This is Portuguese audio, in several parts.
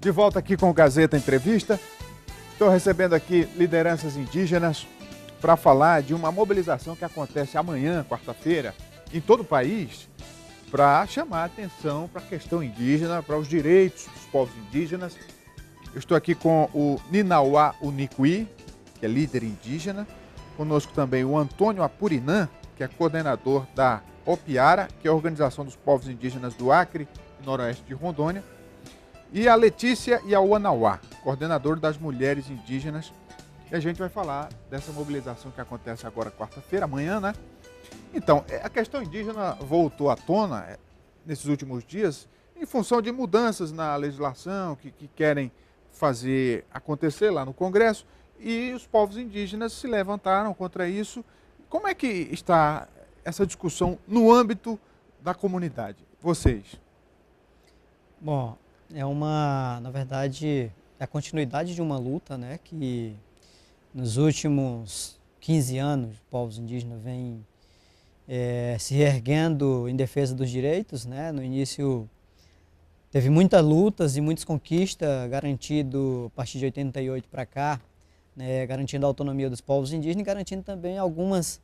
De volta aqui com o Gazeta Entrevista. Estou recebendo aqui lideranças indígenas para falar de uma mobilização que acontece amanhã, quarta-feira, em todo o país, para chamar a atenção para a questão indígena, para os direitos dos povos indígenas. Eu estou aqui com o Ninauá Unicuí, que é líder indígena. Conosco também o Antônio Apurinã, que é coordenador da Opiara, que é a Organização dos Povos Indígenas do Acre e Noroeste de Rondônia. E a Letícia Iauanauá, coordenadora das Mulheres Indígenas. E a gente vai falar dessa mobilização que acontece agora quarta-feira, amanhã, né? Então, a questão indígena voltou à tona nesses últimos dias em função de mudanças na legislação que querem fazer acontecer lá no Congresso, e os povos indígenas se levantaram contra isso. Como é que está essa discussão no âmbito da comunidade? Vocês? Bom, na verdade, é a continuidade de uma luta, né, que nos últimos 15 anos os povos indígenas vêm se erguendo em defesa dos direitos, né? No início teve muitas lutas e muitas conquistas garantido a partir de 88 para cá, né, garantindo a autonomia dos povos indígenas e garantindo também algumas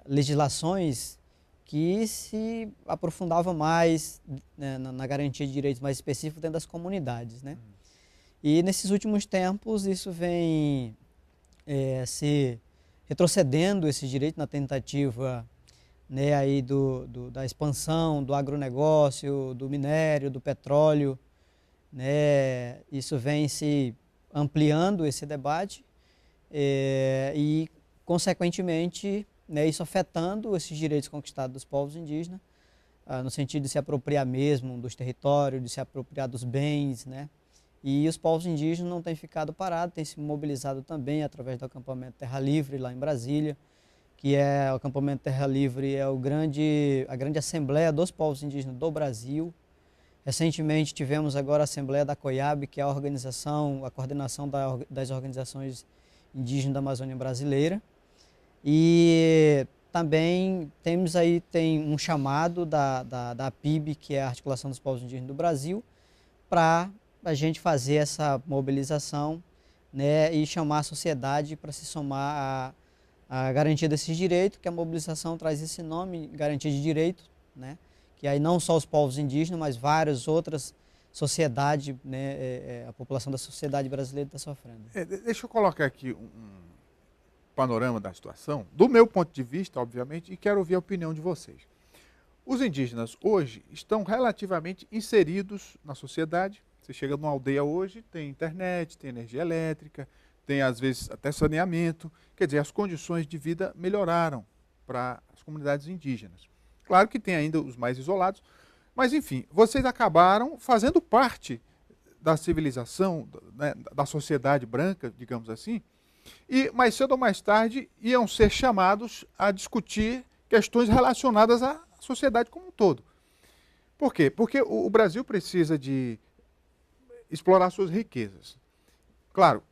legislações que se aprofundava mais, né, na garantia de direitos mais específicos dentro das comunidades, né? E nesses últimos tempos isso vem se retrocedendo esses direitos na tentativa, né, aí da expansão do agronegócio, do minério, do petróleo, né? Isso vem se ampliando esse debate e, consequentemente, né, isso afetando esses direitos conquistados dos povos indígenas, no sentido de se apropriar mesmo dos territórios, de se apropriar dos bens, né? E os povos indígenas não têm ficado parados, têm se mobilizado também através do acampamento Terra Livre, lá em Brasília, que o acampamento Terra Livre é a grande assembleia dos povos indígenas do Brasil. Recentemente tivemos agora a Assembleia da COIAB, que é a coordenação das organizações indígenas da Amazônia Brasileira. E também tem um chamado da APIB, que é a Articulação dos Povos Indígenas do Brasil, para a gente fazer essa mobilização, né, e chamar a sociedade para se somar à garantia desses direitos, que a mobilização traz esse nome, garantia de direito, né, que aí não só os povos indígenas, mas várias outras sociedades, né, a população da sociedade brasileira está sofrendo. Deixa eu colocar aqui um panorama da situação, do meu ponto de vista, obviamente, e quero ouvir a opinião de vocês. Os indígenas hoje estão relativamente inseridos na sociedade. Você chega numa aldeia hoje, tem internet, tem energia elétrica, tem às vezes até saneamento. Quer dizer, as condições de vida melhoraram para as comunidades indígenas. Claro que tem ainda os mais isolados, mas enfim, vocês acabaram fazendo parte da civilização, né, da sociedade branca, digamos assim, e mais cedo ou mais tarde iam ser chamados a discutir questões relacionadas à sociedade como um todo. Por quê? Porque o Brasil precisa de explorar suas riquezas. Claro,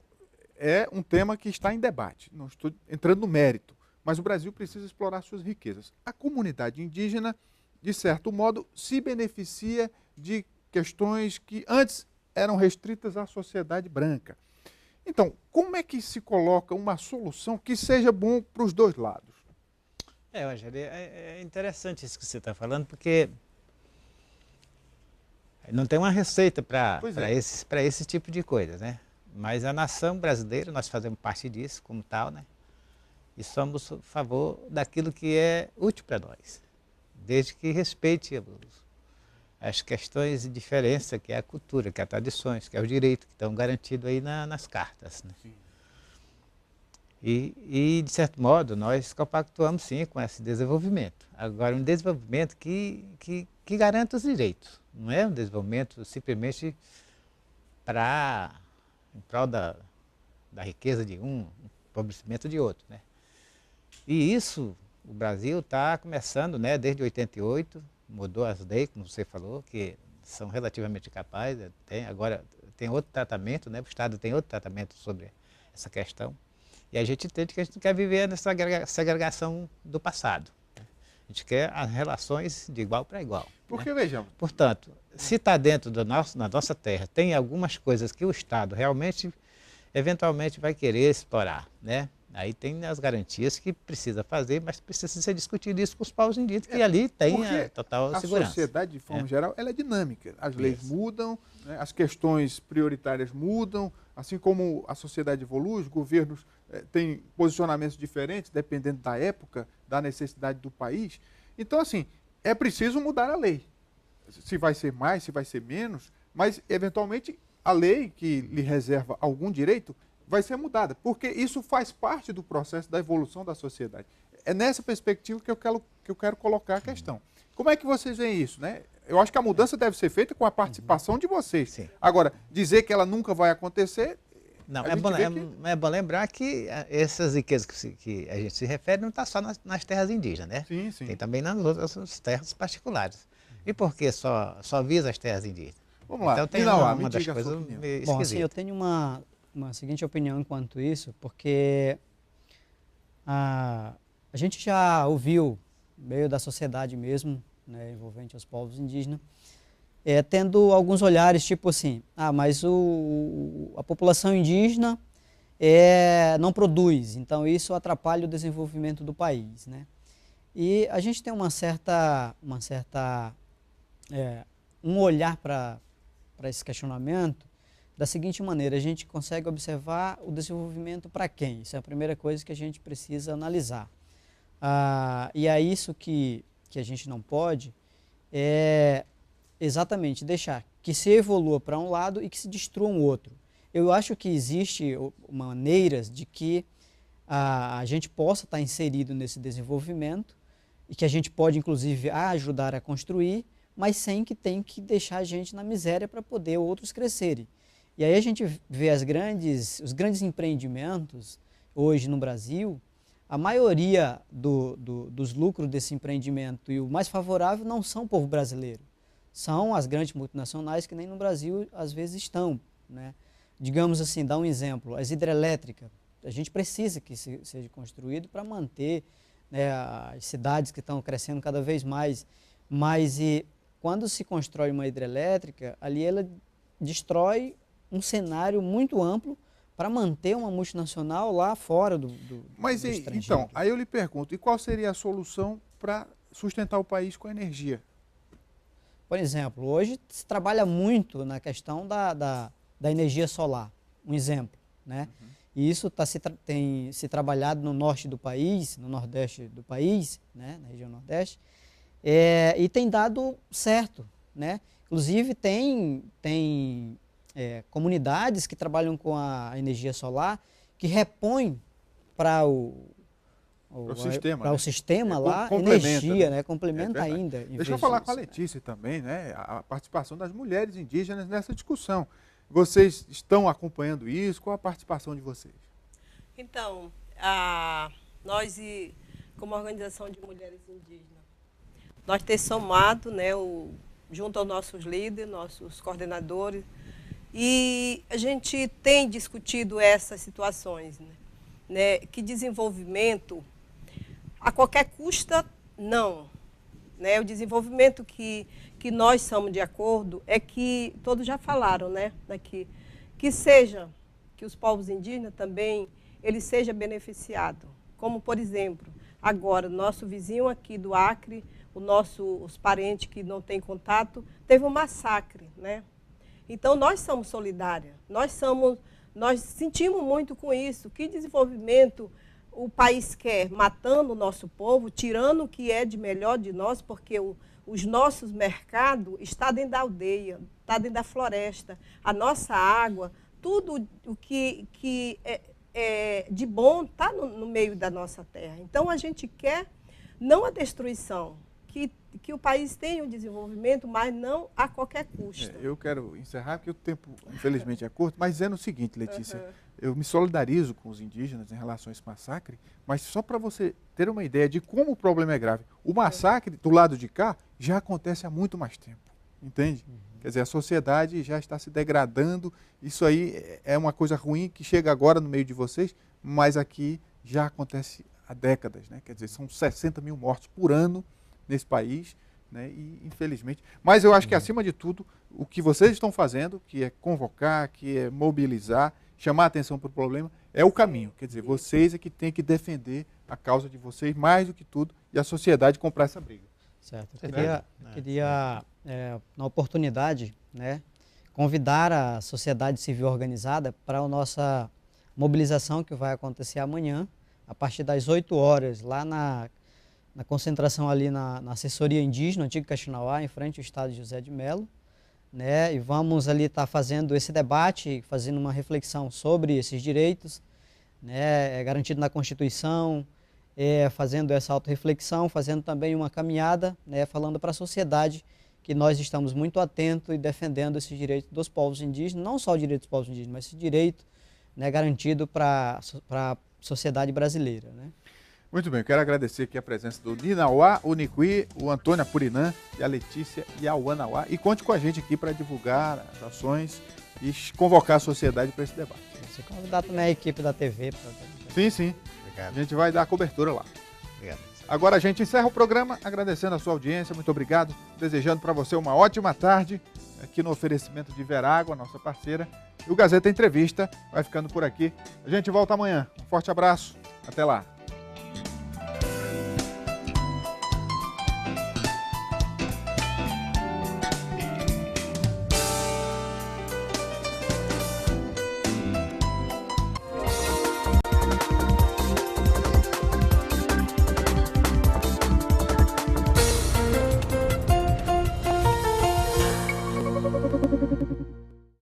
é um tema que está em debate, não estou entrando no mérito, mas o Brasil precisa explorar suas riquezas. A comunidade indígena, de certo modo, se beneficia de questões que antes eram restritas à sociedade branca. Então, como é que se coloca uma solução que seja bom para os dois lados? Rogério, é interessante isso que você está falando, porque não tem uma receita para esse tipo de coisa, né? Mas a nação brasileira, nós fazemos parte disso como tal, né? E somos a favor daquilo que é útil para nós, desde que respeite as questões de diferença, que é a cultura, que é as tradições, que é os direitos que estão garantidos aí nas cartas, né? E, de certo modo, nós compactuamos sim com esse desenvolvimento. Agora, um desenvolvimento que garanta os direitos, não é um desenvolvimento simplesmente em prol da riqueza de um, empobrecimento de outro, né? E isso, o Brasil está começando, né, desde 88, mudou as leis, como você falou, que são relativamente capazes, agora tem outro tratamento, né? O Estado tem outro tratamento sobre essa questão. E a gente entende que a gente não quer viver nessa segregação do passado, né? A gente quer as relações de igual para igual. Porque, né? vejamos... Portanto, se está dentro da nossa terra, tem algumas coisas que o Estado realmente, eventualmente, vai querer explorar, né? Aí tem as garantias que precisa fazer, mas precisa ser discutido isso com os povos indígenas, que ali tem a total segurança. A sociedade, de forma geral, ela é dinâmica. As leis mudam, né? As questões prioritárias mudam, assim como a sociedade evolui, os governos têm posicionamentos diferentes, dependendo da época, da necessidade do país. Então, assim, é preciso mudar a lei. Se vai ser mais, se vai ser menos, mas, eventualmente, a lei que lhe reserva algum direito vai ser mudada, porque isso faz parte do processo da evolução da sociedade. É nessa perspectiva que eu quero colocar a questão. Como é que vocês veem isso, né? Eu acho que a mudança deve ser feita com a participação de vocês. Sim. Agora, dizer que ela nunca vai acontecer... Não, é bom lembrar que essas riquezas que a gente se refere não está só nas terras indígenas, né? Sim, sim. Tem também nas outras terras particulares. E por que só visa as terras indígenas? Vamos lá, então tem uma das coisas meio esquisitas. Bom, assim, eu tenho uma seguinte opinião quanto isso, porque a gente já ouviu, meio da sociedade mesmo, né, envolvente aos povos indígenas, tendo alguns olhares tipo assim, mas a população indígena não produz, então isso atrapalha o desenvolvimento do país, né? E a gente tem um olhar para esse questionamento da seguinte maneira: a gente consegue observar o desenvolvimento para quem? Isso é a primeira coisa que a gente precisa analisar. E é isso que a gente não pode exatamente deixar que se evolua para um lado e que se destrua um outro. Eu acho que existe maneiras de que a gente possa estar inserido nesse desenvolvimento e que a gente pode, inclusive, ajudar a construir, mas sem que tenha que deixar a gente na miséria para poder outros crescerem. E aí a gente vê os grandes empreendimentos hoje no Brasil, a maioria dos lucros desse empreendimento e o mais favorável não são o povo brasileiro, são as grandes multinacionais que nem no Brasil às vezes estão, né? Digamos assim, dá um exemplo, as hidrelétricas, a gente precisa que seja construído para manter, né, as cidades que estão crescendo cada vez mais, mas quando se constrói uma hidrelétrica, ali ela destrói um cenário muito amplo para manter uma multinacional lá fora do estrangeiro. Então, aí eu lhe pergunto, e qual seria a solução para sustentar o país com energia? Por exemplo, hoje se trabalha muito na questão da energia solar, um exemplo, né? Uhum. E isso tem se trabalhado no norte do país, no nordeste do país, né, na região nordeste, e tem dado certo, né? Inclusive tem comunidades que trabalham com a energia solar que repõem para o sistema lá energia, né? Complementa ainda. Deixa eu falar com a Letícia também, né? A participação das mulheres indígenas nessa discussão. Vocês estão acompanhando isso? Qual a participação de vocês? Então, nós, como organização de mulheres indígenas, nós temos somado, né, junto aos nossos líderes, nossos coordenadores, e a gente tem discutido essas situações, né? Que desenvolvimento, a qualquer custo, não. Né? O desenvolvimento que nós somos de acordo é que, todos já falaram, né, daqui, que os povos indígenas também, eles sejam beneficiados. Como, por exemplo, agora, nosso vizinho aqui do Acre, os parentes que não têm contato, teve um massacre, né? Então, nós somos solidárias, nós sentimos muito com isso. Que desenvolvimento o país quer? Matando o nosso povo, tirando o que é de melhor de nós, porque os nossos mercados estão dentro da aldeia, está dentro da floresta, a nossa água, tudo o que é de bom está no meio da nossa terra. Então, a gente quer não a destruição, que o país tenha um desenvolvimento, mas não a qualquer custo. Eu quero encerrar, porque o tempo, infelizmente, é curto, mas dizendo o seguinte, Letícia, eu me solidarizo com os indígenas em relação a esse massacre, mas só para você ter uma ideia de como o problema é grave. O massacre, do lado de cá, já acontece há muito mais tempo, entende? Quer dizer, a sociedade já está se degradando, isso aí é uma coisa ruim que chega agora no meio de vocês, mas aqui já acontece há décadas, né? Quer dizer, são 60 mil mortos por ano, nesse país, né? E infelizmente. Mas eu acho que, acima de tudo, o que vocês estão fazendo, que é convocar, que é mobilizar, chamar a atenção para o problema, é o caminho. Quer dizer, vocês é que têm que defender a causa de vocês mais do que tudo e a sociedade comprar essa briga. Certo. Eu queria na oportunidade, né, convidar a sociedade civil organizada para a nossa mobilização que vai acontecer amanhã, a partir das 8 horas, lá na concentração ali na assessoria indígena, antigo Caxinauá, em frente ao estádio José de Melo, né? E vamos ali estar fazendo esse debate, fazendo uma reflexão sobre esses direitos, né? Garantido na Constituição, fazendo essa autorreflexão, fazendo também uma caminhada, né? Falando para a sociedade que nós estamos muito atentos e defendendo esses direitos dos povos indígenas, não só o direito dos povos indígenas, mas esse direito, né, garantido para a sociedade brasileira, né? Muito bem, eu quero agradecer aqui a presença do Ninauá, o Nicuí, o Antônio Apurinã e a Letícia e a Uanauá. E conte com a gente aqui para divulgar as ações e convocar a sociedade para esse debate. Você convidar também a equipe da TV. Sim, sim. Obrigado. A gente vai dar a cobertura lá. Obrigado. Agora a gente encerra o programa agradecendo a sua audiência, muito obrigado. Desejando para você uma ótima tarde aqui no oferecimento de Verágua, nossa parceira. E o Gazeta Entrevista vai ficando por aqui. A gente volta amanhã. Um forte abraço. Até lá.